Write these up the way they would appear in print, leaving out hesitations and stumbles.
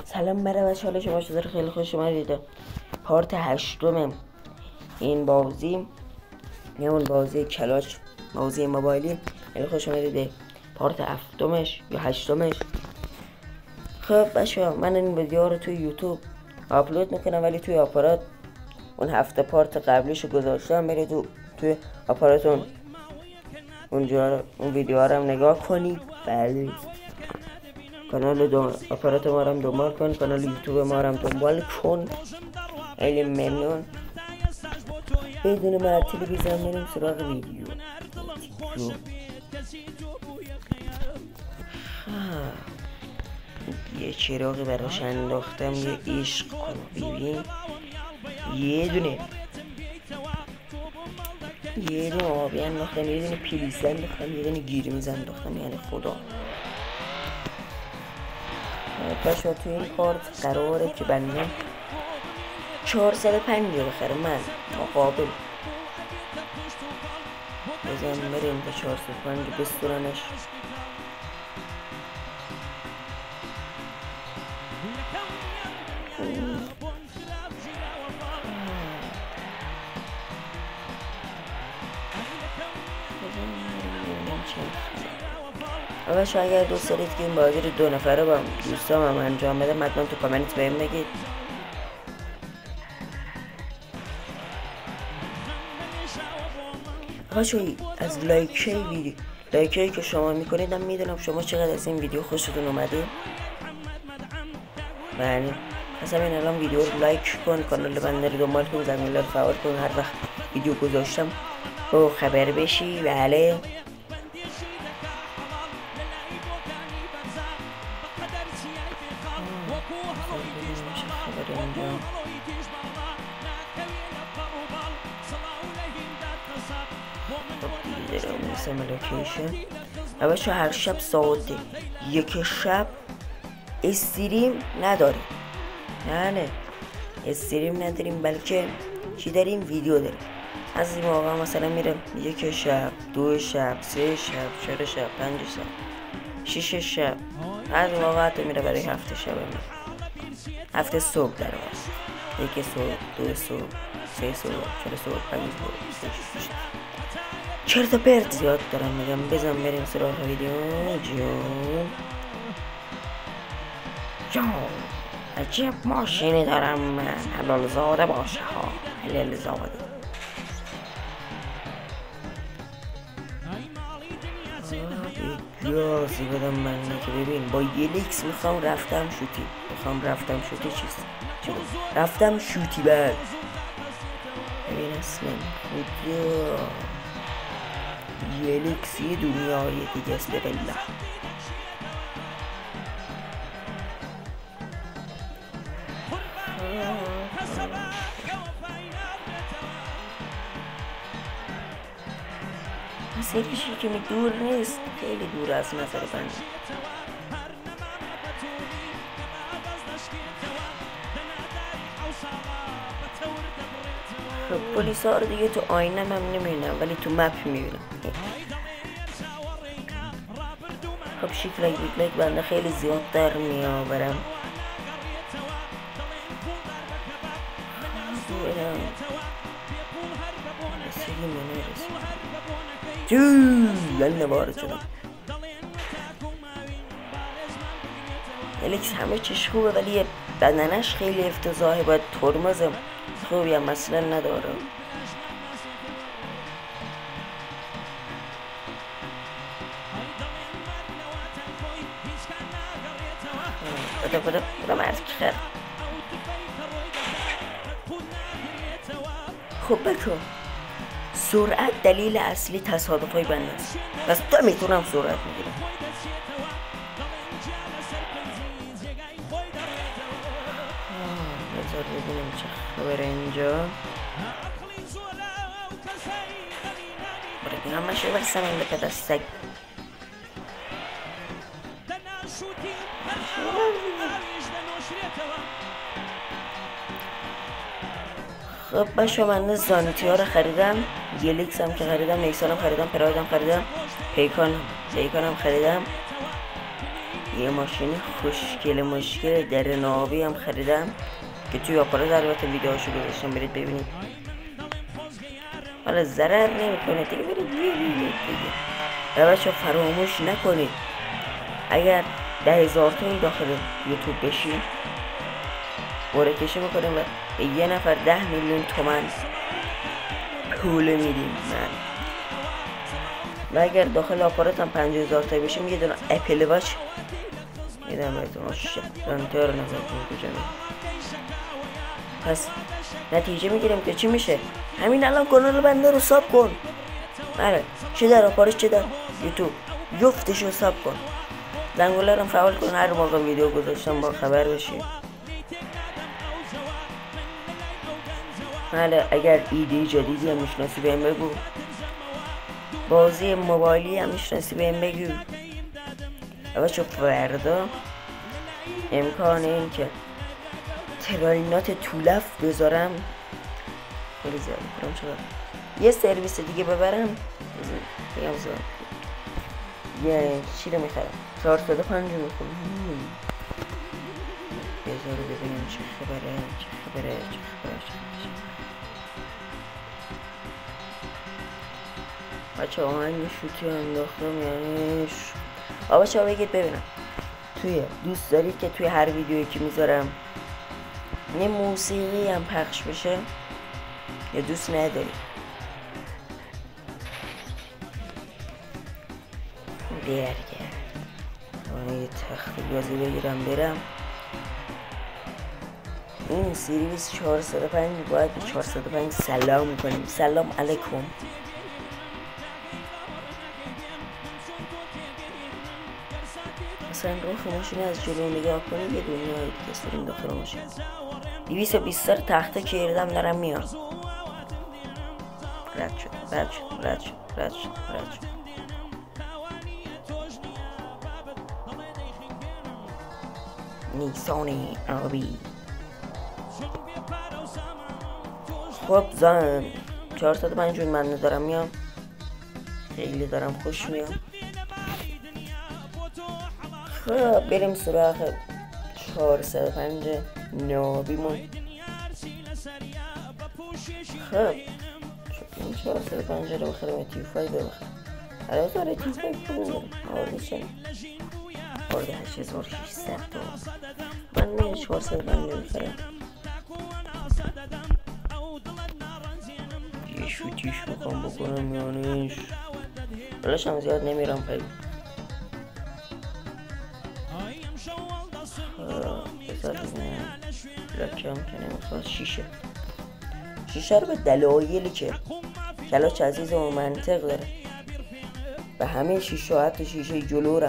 سلام برای بچه، حال شما چطور؟ خیلی خوش اومدید. پارت 8 این بازی، اون بازی کلاش، بازی موبایلی. خیلی خوش اومدید پارت 7 یا 8. خب بچه، من این ویدیو رو توی یوتیوب آپلود میکنم، ولی توی آپارات اون 7 پارت قبلیشو گذاشتم. برید توی آپاراتون اونجا اون ویدیو رو هم نگاه کنید. بله، کانال آپارات ما رو هم دنبال کن، کانال یوتیوب ما رو هم دنبال کن. خیلی ممنون. بدون معطلی بریم سراغ ویدیو. یه چراغی براش انداختم، یه عشق کن ببین. یه دونه آبی انداختم، یه دونه پلیس انداختم، یه دونه گیرمیز انداختم. یعنی خدا. بچه تو این پارت قراره که بندم 450 بخره. من مقابل بزن بریم به 450 بسترانش. اول اگر دوست دارید که این بازی رو 2 نفره با دوستام هم انجام بدم، حتما تو کامنت بهم بگید. بچه‌ها از لایکی که شما میکنید، من میدونم شما چقدر از این ویدیو خوشتون اومده. یعنی پس همین الان ویدیو رو لایک کن، کانال بنده رو دنبال کن، زنگوله رو فعال کن، هر وقت ویدیو گذاشتم با خبر بشی. بله بچه، هر شب ساعت 1 شب استریم نداریم. نه استریم نداریم، بلکه چی داریم؟ ویدیو داریم. از این موقع مثلا میرم 1 شب، 2 شب، 3 شب، 4 شب، 5 شب، 6 شب. از این موقع حتی میره برای 7 شب. 7 صبح در واقع 1 صبح، 2 صبح، 3 صبح، 4 صبح، 5 صبح، 6 صبح. چرت و پرت زیاد دارم میگم. بزن بریم سراغ ویدیو. جون عجب ماشینی دارم من. حلال زاده باشه ها، حلال زاده. جازی بدم من که ببین با یلیکس میخوام رفتم شوتی رفتم شوتی بعد. ببین اصلا خدا یلیکس یه دنیای دیگه است. بالله سریشی که دور نیست، خیلی دور از نظر بنده. خب پلیس ها رو دیگه تو آینه هم نمیبینم، ولی تو مپ میبینم. خب شیکلک بیکلک بنده خیلی زیاد در میآورم. یعنی وارد شدم. الیکس همه چیش خوبه، ولی بدنش خیلی افتضاحه. باید ترمز خوبی هم مثلا نداره. بده مرد که خیر. خب بکن سرعت دلیل اصلی تصادف های بنده است. پس تو میتونم سرعت میگیرم. بذار ببینیم چه خبر اینجا. برای همه شو بستم این بکت از سگ. خب باشو، من زانتی ها رو خریدم، یلیکس هم که خریدم، نیسان هم خریدم، پراید هم خریدم، پیکان هم خریدم. یه ماشین خوشگل مشکل در نابی هم خریدم که توی آپارات البته ویدیوهاشو گذاشتم، برید ببینید. حالا ضرر نمیکنه دیگه، برید ببینید دیگه. و بچه فراموش نکنید اگر 10,000 تومن داخل یوتیوب بشین قرعه کشی میکنیم و به یه نفر 10 میلیون تومن پول میدیم. و اگر داخل آپارات هم 50,000 تا بشیم یه دونه اپل واچ میدم بهتون. رانتر نمیدونم کجا میدم. پس نتیجه میگیریم که چی میشه. همین الان کانال بنده رو ساب کن. آره چه در آپارات چه در یوتیوب جفتشو ساب کن. زنگوله رو فعال کن، هر موقع ویدیو گذاشتم با خبر بشی. حالا اگر ایده جدیدی هم میشناسی بهم بگو، بازی موبایلی هم میشناسی بهم بگو. اما چون فردا امکان این که تراینات طولف بذارم خیلی زیاد میکنم، چرا یه سرویس دیگه ببرم بگم زیاد یه چی رو میخرم 450 میکنم. بذار ببینیم چه خبره. بچه آهنگ شوتی انداختم یعنی بچه ها بگید ببینم توی دوست دارید که توی هر ویدیویی که میذارم یه موسیقی هم پخش بشه یا دوست ندارید؟ برگرد یه تخت بازی بگیرم برم. این سیریز 405 باید به 405 سلام کنیم. سلام علیکم. اصلا رو ماشین از جلو نگاه کنید یه دنیای دیگه سریم داخل ماشین. 220 تخته کردم دارم میام. رد شد. نیسانی آبی. خب زن 405 من دارم میام، خیلی دارم خوش میام. خب بریم سراغ 405 نابیمون. خب این 405 رو بخرم تیفای بخرم. البته آره تیفای پول دارم آردشن آرده 8600 من میره 405 بخرم. یه شوتیش بخوام بکنم میانش بلاش هم زیاد نمیرم پایی. بذار لکم که نمیخواد. شیشه رو به دلایلی که کلاش عزیز و منطق داره و همه شیشه حتی شیشه جلو رو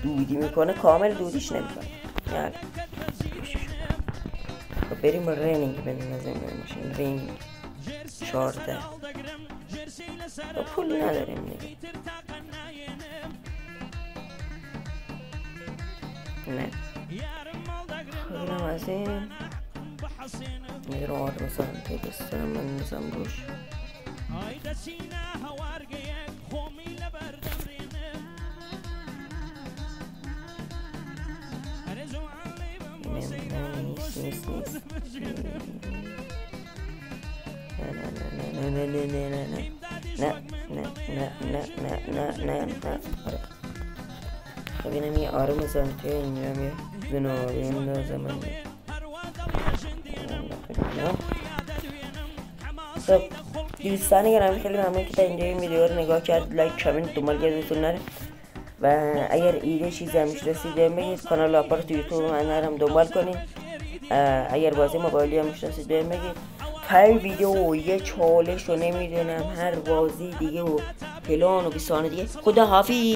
دودی میکنه، کامل دودیش نمیکنه. یعنی بریم رنینگ بنازیم ماشین رنینگ 14 و پول نداریم دیگه. نه خیلیم از این میرم آرد مثلا پیدسترم من نزم روش. نیست نه خب اینم یه آرم زنطه اینجا یه زنابی اندازه من. خب دوستان گرامی خیلی ممنون که تا اینجا این ویدیو رو نگاه کرد. لایک کامنت دنبال یادتون نره و اگر ایده چیزی هم میشناسید بگید. کانال آپارات یوتیوب من نرم دنبال کنید. اگر بازی موبایلی هم میشناسید بگید. هر ویدیو یه چالش رو نمیدونم هر بازی دیگه و پلان و بیسانه دیگه. خدا حافظ.